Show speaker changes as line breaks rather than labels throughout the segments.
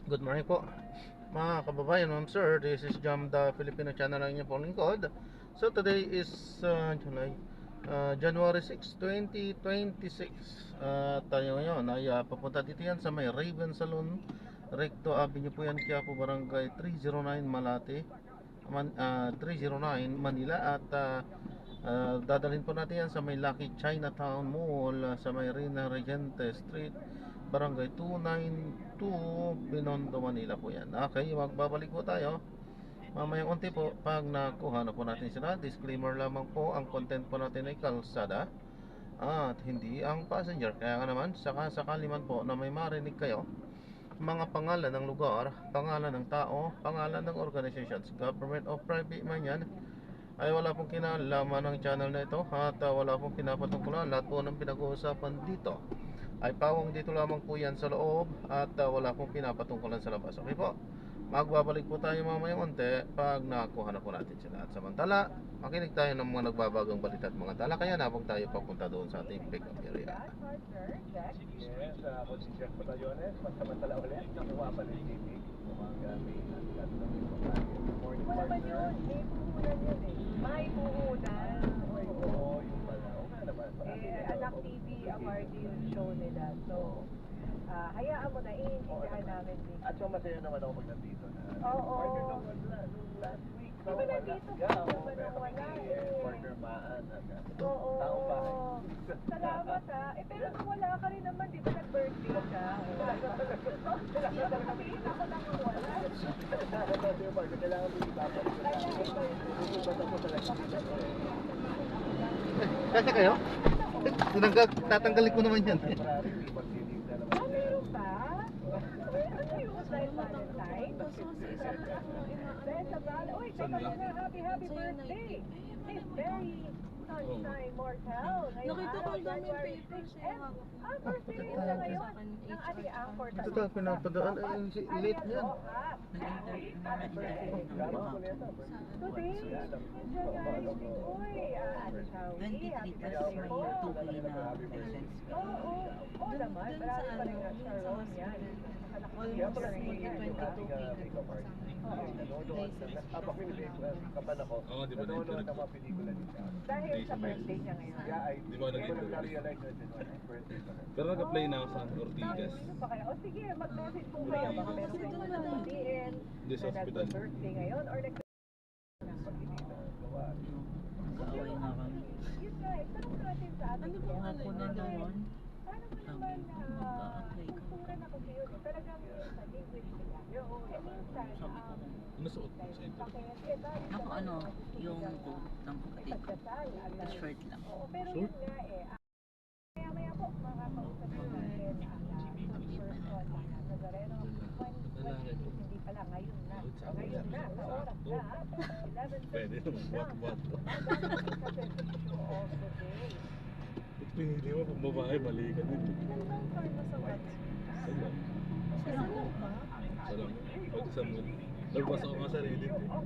Good morning po mga kababayan, ma'am sir. This is Jam, the Filipino channel ng inyong pong lingkod. So today is January 6, 2026. Tayo ngayon ay papunta dito yan sa may Raven Salon, Recto Avenue po yan, Quiapo, Barangay 309 Malate, 309 Manila. At dadalhin po natin yan sa may Lucky Chinatown Mall, sa may Reina Regente Street, Barangay 292, Binondo, Manila po yan. Okay, magbabalik po tayo mamayang unti po pag nakuha na po natin sila. Disclaimer lamang po, ang content po natin ay kalsada at hindi ang passenger. Kaya nga naman, sakali man po na may marinig kayo mga pangalan ng lugar, pangalan ng tao, pangalan ng organizations, government o private man yan, ay wala pong kinalaman ng channel na ito at wala pong pinapatungkulan. Lahat po ng pinag-uusapan dito ay pawang dito lamang po yan sa loob at wala pong pinapatungkulan sa labas. Okay po, magbabalik po tayo mamayang unti pag nakuha na po natin sila. At samantala, makinig tayo ng mga nagbabagong balita at mga talakayan habang tayo papunta doon sa ating pick-up area.
Yes, ako si Jeff Batallones. Pagsamantala ulit, nakuha pa ng TV. Umaga may nagkat ng morning
Wala ba
partner.
yun? May puhunan yun eh. May puhunan.
Oo, yung pala. Oo nga naman.
Anak TV, MRT yung show nila. So, hayaan mo na, iintindihan namin din.
At so masaya naman ako pag nandito na.
Oo.
Partner nung last week.
Di ba nandito ka? Di ba nang wala eh?
Partner Maan.
Oo.
Taong bahay.
Salamat ha. Pero nung wala ka rin naman, di ba nag-birthday ka? Hindi ako sabihin ako nang wala.
Kailangan mo ibabalik. Basta mo talaga.
Kasi kayo? Tatanggalin ko naman yan.
Meron ba? Ano yun? Dahil Valentine? Dahil sa Valentine? Uy, teka muna. Happy birthday! Miss Berry Sunshine Mortel.
Nakita ko ang daming papers eh.
Birthday rin na ngayon ng ating anchor.
Ito tayo pinapadaan. Ay, late niyan.
Happy birthday. Today, January 6. Uy, ano siya?
23 tapos may 2K na license.
Oo naman. Marami pa rin na Sharon yan.
Almost mag-22K
Oo, di ba nanonood ng mga pelikula ni Sharon?
Dahil sa birthday niya ngayon.
Yeah, I
Di ba nag-interview?
na-realize na din his birthday pala.
Pero nag-apply na ako sa Ortigas.
Ano pa kaya? O sige, mag-message po kayo. Baka meron kayong sasabihin
Hindi, sa
na
hospital.
nag-birthday ngayon or nag-
Mag-away na kami.
Yun nga, tanong natin sa ating
Ano ba ako na naman?
paano mo
Sabi
naman
ko, mag-a-apply ka.
kultura na kasi yun. Talagang sa language nila. Eh, minsan,
Sabi ko,
Ano suot mo sa interview?
ako ano, yung coat ng kapatid ko.
pagdasal,
Tapos short lang.
Oo, pero yun nga eh. Maya-maya po, makakausap po natin ang person na Nazareno. Hindi pala, ngayon na. Ngayon na, sa oras na. 11:15
Pwede
na.
naman buwat-buwat.
Sa servicio of the day.
Pinili mo pag babae, mali ka din.
Ilan bang karma sa what?
Saan lang?
Sa lang ba?
Sa lang. Pag isang mo. Nagbasa ko nga sa Reddit eh. Ano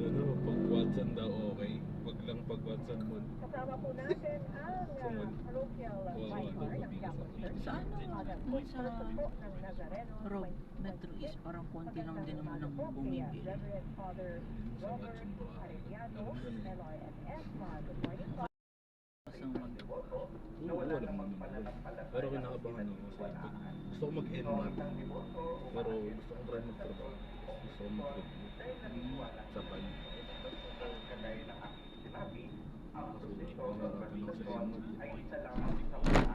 daw, pag Watson daw okay. Wag lang pag Watson mo.
Kasama po natin ang parochial vicar ng Quiapo Church.
Sa ano? Yung sa
po ng Nazareno.
Road Metro East, parang konti lang din naman ang bumibili.
Reverend Father Robert Arellano, LRMS. Good morning po.
Isang mag...
Oo, wala naman naman. Pero kinakabahan ako sa pag gusto ko mag-NMAT. Pero gusto ko try magtrabaho. Gusto ko mag-review. Sa pan.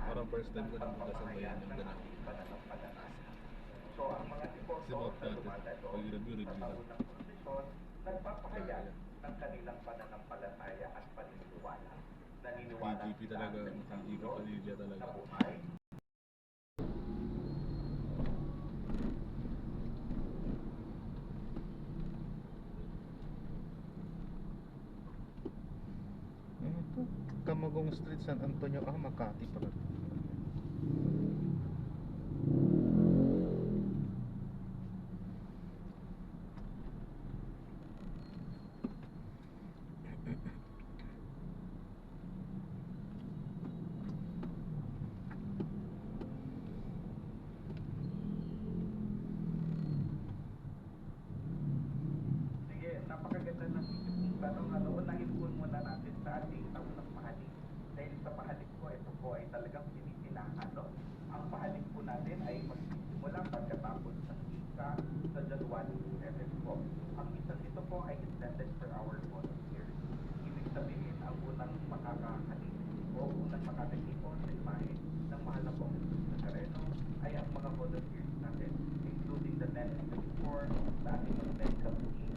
Parang first time ko nang magkasabayan yung ganun. Kasi mga dati, pag-review lang. Kaya, PDP talaga, PDP Padilla talaga.
Ito, Camagong Street, San Antonio. Makati pala.
ito po ay talagang pinipinahan, no? Ang pahalin po natin ay magsisimula pagkatapos ng isa sa January 7 po. Ang isa nito po ay intended for our volunteers. Ibig sabihin, ang unang makakahalik o unang makakakipon sa imahe ng mahal na pong Nazareno ay ang mga volunteers natin, including the men in uniform, the ating mga medical team,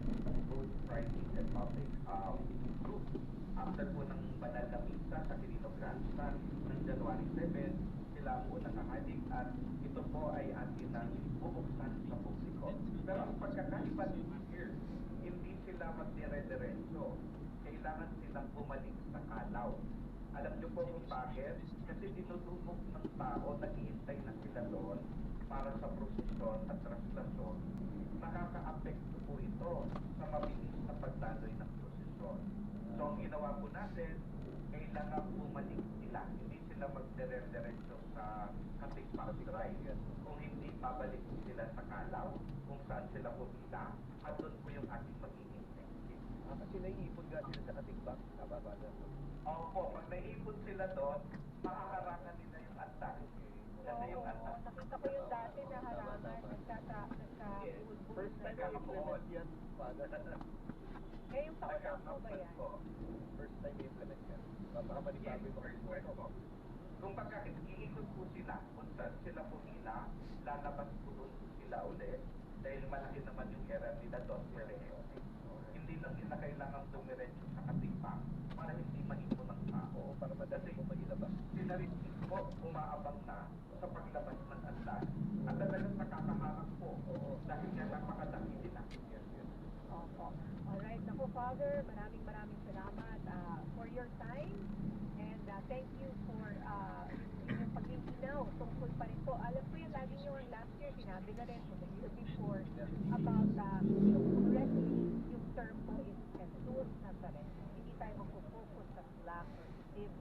both private and public group. After po ng banal na misa sa Quirino Grandstand ng January 7, sila ang unang kahalik at ito po ay atin na bubuksan sa publiko. Pero ang pagkakaiba nito here, hindi sila magdire-diretso. Kailangan silang bumalik sa kalaw. Alam niyo po kung bakit? Kasi dinudubok ng tao, naghihintay na sila doon para sa prosesyon at traslasyon. Nakaka-apekto po ito sa mabilis na pagdaloy ng prosesyon. So ang ginawa po natin, kailangan bumalik sila. Hindi sila magdire-diretso sa Katikpak Drive. Kung hindi, babalik sila sa Kalaw, kung saan sila pumila, at doon po yung ating magiging exit.
Kasi naiipon nga sila sa Katikpak, nababasa ko.
Opo, pag naiipon sila doon, makakarangan nila yung antas. Kasi yung antas.
Nakita ko yung dati na haraman,
First time
Na-implement yan, Father.
Ngayong taon na po ba yan?
First time i-implement yan. Baka manibago yung mga
po. Kung baka iikot po sila, kung saan sila pumila, lalabas po doon sila ulit, dahil malaki naman yung era nila doon, hindi lang nila kailangan dumiretso sa Katipak para hindi mahimo ng tao.
para madali mo mailabas.
Sila rin po umaabang na sa paglabas ng andas at talagang nakakaharap po dahil nga napakadami nila.
Opo. Alright. Naku, Father, maraming salamat for your time and thank you for yung paglilinaw tungkol pa rin po. Alam ko yan, lagi nyo ang last year, sinabi na rin the year before about yung correctly, yung term po is Jesus Nazareno. Hindi tayo magpo-focus sa black or dim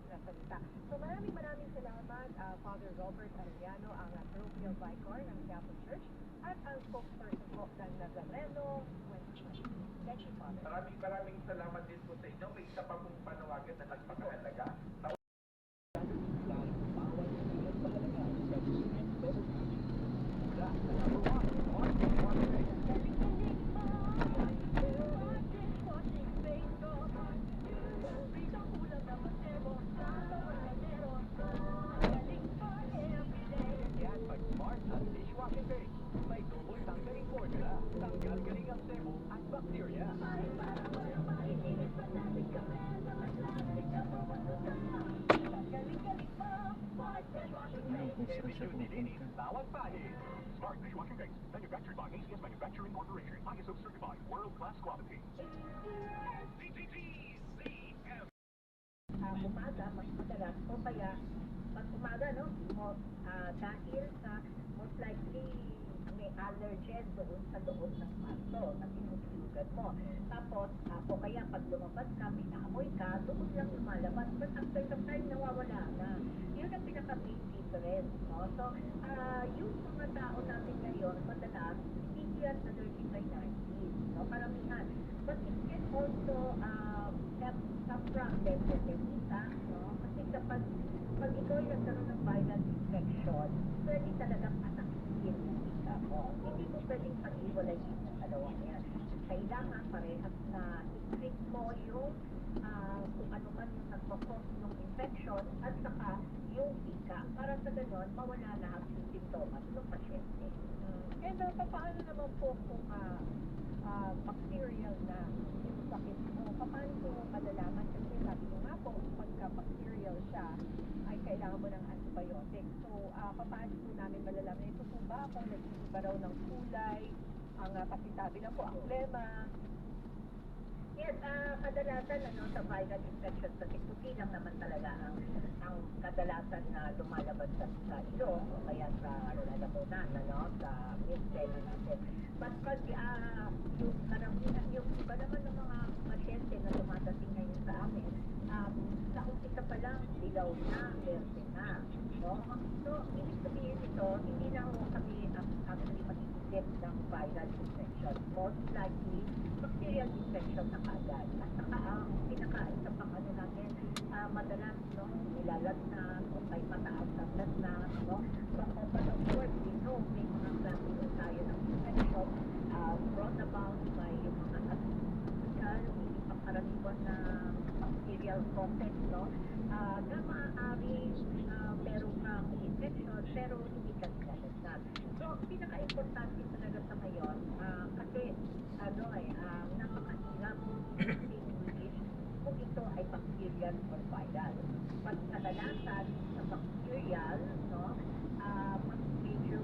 na salita. So maraming salamat, Father Robert Arellano, ang parochial vicar ng Quiapo Church at ang spokesperson po ng Nazareno 2020. Thank you, Father.
Maraming salamat din po sa inyo. May isa pa pong panawagan na nagpakahalaga.
Kung saan siya pupunta.
Bawat pahid. Smart dishwashing base. Manufactured by ACS Manufacturing Corporation. ISO certified. World-class quality.
Umaga, mas madalas o kaya pag umaga, no, dahil sa most likely may allergen doon sa loob ng kwarto na tinutulugan mo. Tapos, o kaya pag lumabas ka, may naamoy ka, doon lang lumalabas. But after some time, nawawala na. Yun ang pinaka-main difference, no? So, yung mga tao natin ngayon, madalas, hindi yan allergic rhinitis, no? Paramihan. But it can also have some problem with the vita, no? Kasi kapag ikaw yung nagkaroon ng viral infection, pwede talagang atakin yung vita mo. Hindi mo pwedeng pag-iwalay yung dalawang yan. Kailangan parehas na i-treat mo yung kung ano man yung nagpo-cause ng infection at saka yung vika para sa ganon mawala lahat yung sintomas ng pasyente. And paano naman po kung bacterial na yung sakit mo? Paano po malalaman? Kasi sabi ko nga po, pagka-bacterial siya, ay kailangan mo ng antibiotic. So, paano po namin malalaman? Ito po ba kung nag-iiba raw ng kulay, ang kasi sabi na po, ang plema? Yes, kadalasan sa viral infection, kasi puti lang naman talaga ang kadalasan na lumalabas sa ilong, o kaya sa lalamunan, sa intestine natin. But pag yung karamihan, yung iba naman ng mga pasyente na dumadating ngayon sa amin, sa umpisa pa lang, dilaw na, verde na. No? So, ibig sabihin ito, hindi na ako kami actually matitindi nagdidikit ng viral infection. Most likely, bacterial infection na kaagad. At saka, isa pang ano natin, madalas, no, nilalagnat o may mataas na lagnat, no? But of course, we know may mga klase tayo ng infection brought about by yung mga atypical, hindi pangkaraniwan na bacterial causes, no? Na maaaring meron kang infection pero hindi ka nilalagnat. So, pinaka-importante talaga sa ngayon, kasi napakahirap distinguish kung ito ay bacterial or viral. Pag kadalasan sa bacterial, no, mas medyo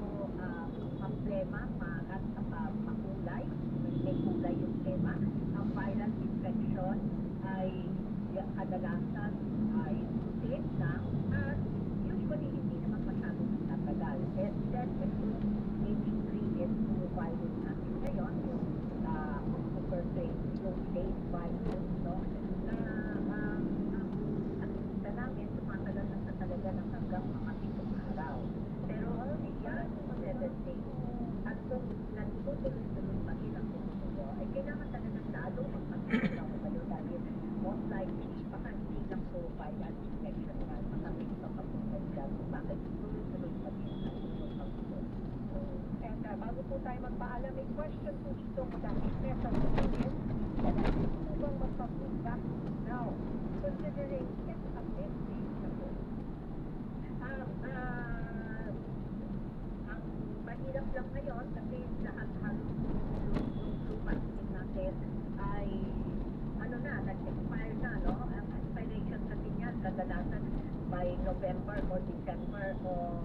problema at makulay, may kulay yung tema. Ang viral infection ay kadalasan ay safe lang at usually hindi naman masyadong nagtatagal. And then, ito, maybe 3 is yung virus natin ngayon, yung yung late virus, no, na ang kita namin, tumatagal na sa talaga ng hanggang mga 7 araw. Pero yan, 7 days. At kung nagtutuloy-tuloy pa rin ang tumutulo, ay kailangan talaga lalo magpapagalaw kayo dahil most likely, baka hindi lang po viral infection na makamit sa kapunod dyan kung bakit tuloy-tuloy pa rin ang inyong pagtuloy. And bago po tayo magpaalam, may question po dito mula kay Cesar Rodriguez. Kailangan po bang magpa-feedback now, considering it's a mid-stage na po? Ang mahirap lang ngayon kasi lahat halos yung vaccine natin ay nag-expire na, no? Ang expiration kasi niyan kadalasan by November or December of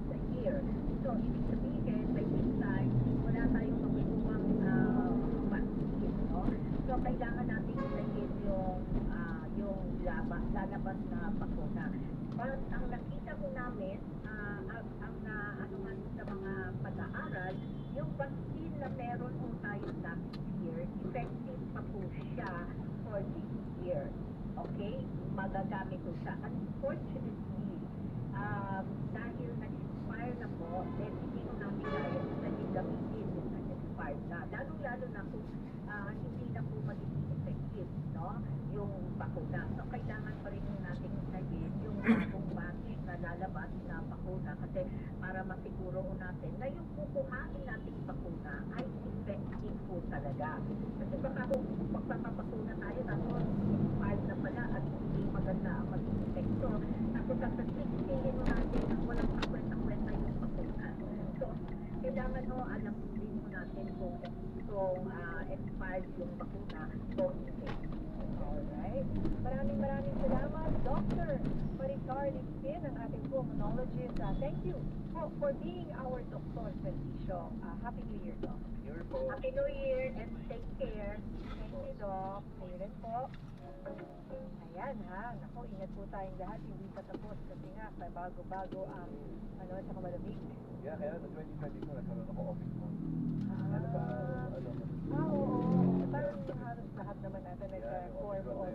the year. So, ibig sabihin, by this time, wala tayong makukuhang vaccine, no? So, kailangan natin ilagin yung lalabas na bakuna. But ang nakita ko namin, ang naanuhan sa mga pag-aaral, yung vaccine na meron po tayo last year, effective pa po siya for this year. Okay? Magagamit po siya. Unfortunately, dahil nag-expire na po, then hindi ko namin naging gamitin yung nag-expire na. Lalo-lalo na kung hindi na po magiging effective, no? Yung bakuna. So, kailangan pa rin natin ilagin yung bagong batch na lalabas na bakuna kasi para masiguro natin na yung kukuhain nating bakuna ay effective po talaga. Kasi baka kung magpapabakuna tayo tapos expired na pala at hindi maganda ang maging epekto. Tapos at the 16 natin na walang kakwenta-kwenta yung bakuna. So, kailangan alam din mo natin kung expired yung bakuna o hindi. Alright. Maraming salamat, Dr. Maricar Lipsin, ang ating pulmonologist. Thank you for being our Dr. Servisyo. Happy New Year, Doc. Happy New Year and take care. Thank you, Doc. Kayo rin po. Ayan ha. Naku, ingat po tayong lahat. Hindi pa tapos kasi nga, bago-bago ang sa malamig.
Yeah, kaya no 2024 nagkaroon ako office mo.
Oo. Parang halos lahat naman natin nag-form of...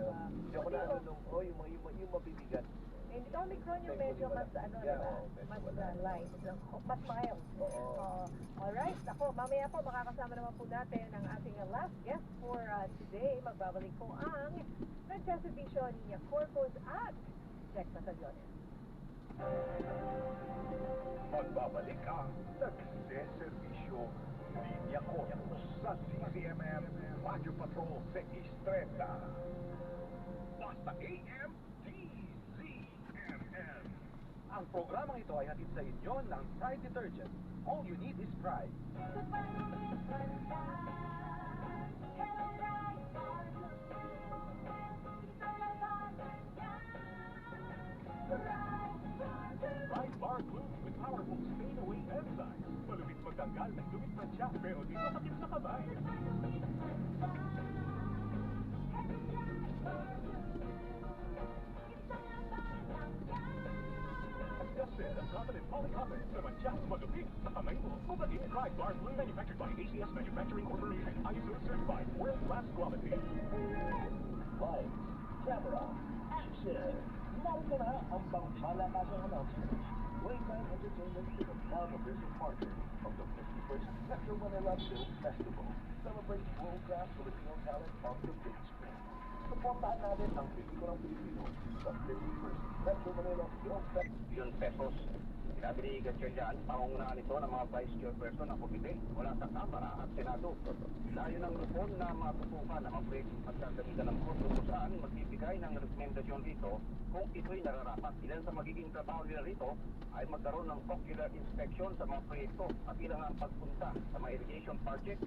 Hindi ako na yung mabibigat.
Hindi Omicron yung medyo mas mas light, mas mild. Alright, ako, mamaya po makakasama naman po natin ang ating last guest for today. Magbabalik po ang nagsaservisyo ni Corpus at Jack Masalyones.
Magbabalik ang nagseservisyo Linya Corpus sa DZMM Radio Patrol 630. Basta AM DZMM.
Ang programang ito ay hatid sa inyo ng Pride Detergent. All you need is pride.
Pride Bar Glue with powerful stain-away enzymes. Malupit magtanggal ng lumit pransya pero di masakit sa kamay. Adjusted at confident polycarbonate sa matcha malupit sa kamay mo. Mabalik Pride Bar Glue manufactured by ACS Manufacturing Corporation. ISO certified world-class quality.
Lights, camera, action! Narito na ang pangmalakasang announcement. Waytime Entertainment is a proud official partner of the 51st Metro Metro Manila Film Festival celebrates world-class Filipino talent on the big screen. Supportahan natin ang pelikulang Pilipino sa 51st Metro Manila Film Festival.
Yun pesos. Sinabi ni Gatchel dyan, pangungunahan ito ng mga vice chairperson ng komite mula sa Kamara at Senado. Layo ng lupon na matutukan ang mga proyektong pagkagamitan ng pondo kung saan magbibigay ng rekomendasyon rito kung ito'y nararapat. Ilan sa magiging trabaho nila rito ay magkaroon ng ocular inspection sa mga proyekto at ilang ang pagpunta sa mga irrigation project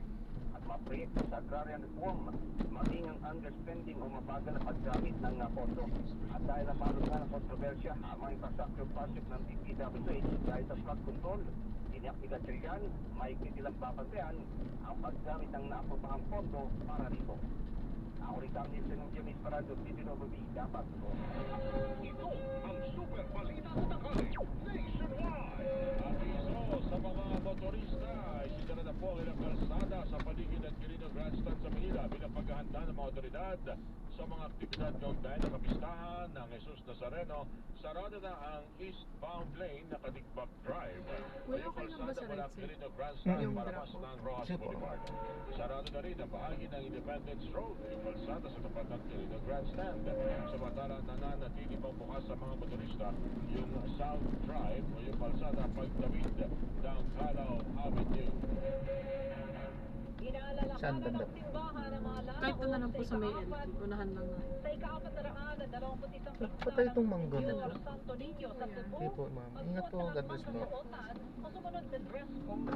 at mga proyekto sa agrarian reform, maging ang underspending o mabagal na paggamit ng pondo. At dahil napalog nga ng kontrobersya ang mga infrastructure project ng DPWH dahil sa flood control, tiniyak ni Gatchalian, mahigpit nilang babantayan ang paggamit ng naapropahang pondo para rito. Ako rin kang Nilsen ng James Parado, DPWB, dapat ito.
Ito ang super balita sa tanghali nationwide. Aviso sa mga motorista, isinara na po ang ilang kalsada sa paligid ng Quirino Grandstand sa Manila bilang paghahanda ng mga otoridad sa mga aktibidad kaugnay ng kapistahan ng Jesus Nazareno. Sarado na ang eastbound lane na Kadigbak Drive.
Wala okay lang ba sa
mula
right side?
Quirino Grandstand
Yung
palabas
drapo?
ng Rojas
Sige po.
Boulevard. Sarado na rin ang bahagi ng Independence Road, yung kalsada sa tapat ng Quirino Grandstand. Samantala, nananatili pang bukas sa mga motorista yung South Drive o yung kalsada pagtawid ng Calao Avenue.
Saan banda?
Kahit doon na lang po sa may LT, unahan lang nga.
Sa ika-421
Patay itong mangga na
Senador
to.
Santo Niño sa Cebu,
Hindi po, ma'am. Ingat po, God bless po.
ang sumunod na dress code.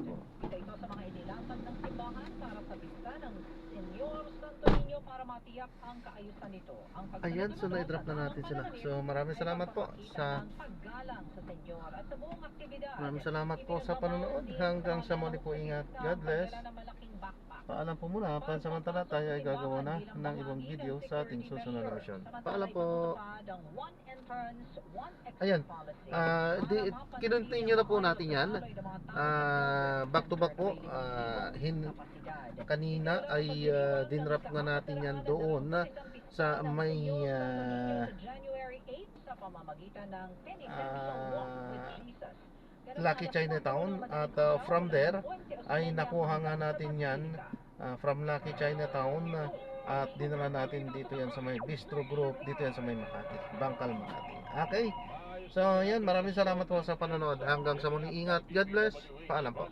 Isa ito sa mga inilatag ng simbahan para sa bista ng Senyor Santo Niño para matiyak ang kaayusan nito. Ang
Ayan, so na-drop na natin sila. So maraming salamat po sa
paggalang sa Senyor at sa buong aktibidad.
maraming salamat po sa panonood. Hanggang sa muli po, ingat. God bless. Paalam po muna, pansamantala tayo ay gagawa na ng ibang video sa ating susunod na misyon. Paalam po. Ayan, kinontinue na po natin yan. Back to back po. Kanina ay dinrap nga natin yan doon sa may Lucky Chinatown at from there ay nakuha nga natin yan from Lucky Chinatown at dinala natin dito yan sa may Bistro Group, dito yan sa may Makati, Bangkal Makati. Okay, so yan, maraming salamat po sa panonood. Hanggang sa muling, ingat, God bless, paalam po.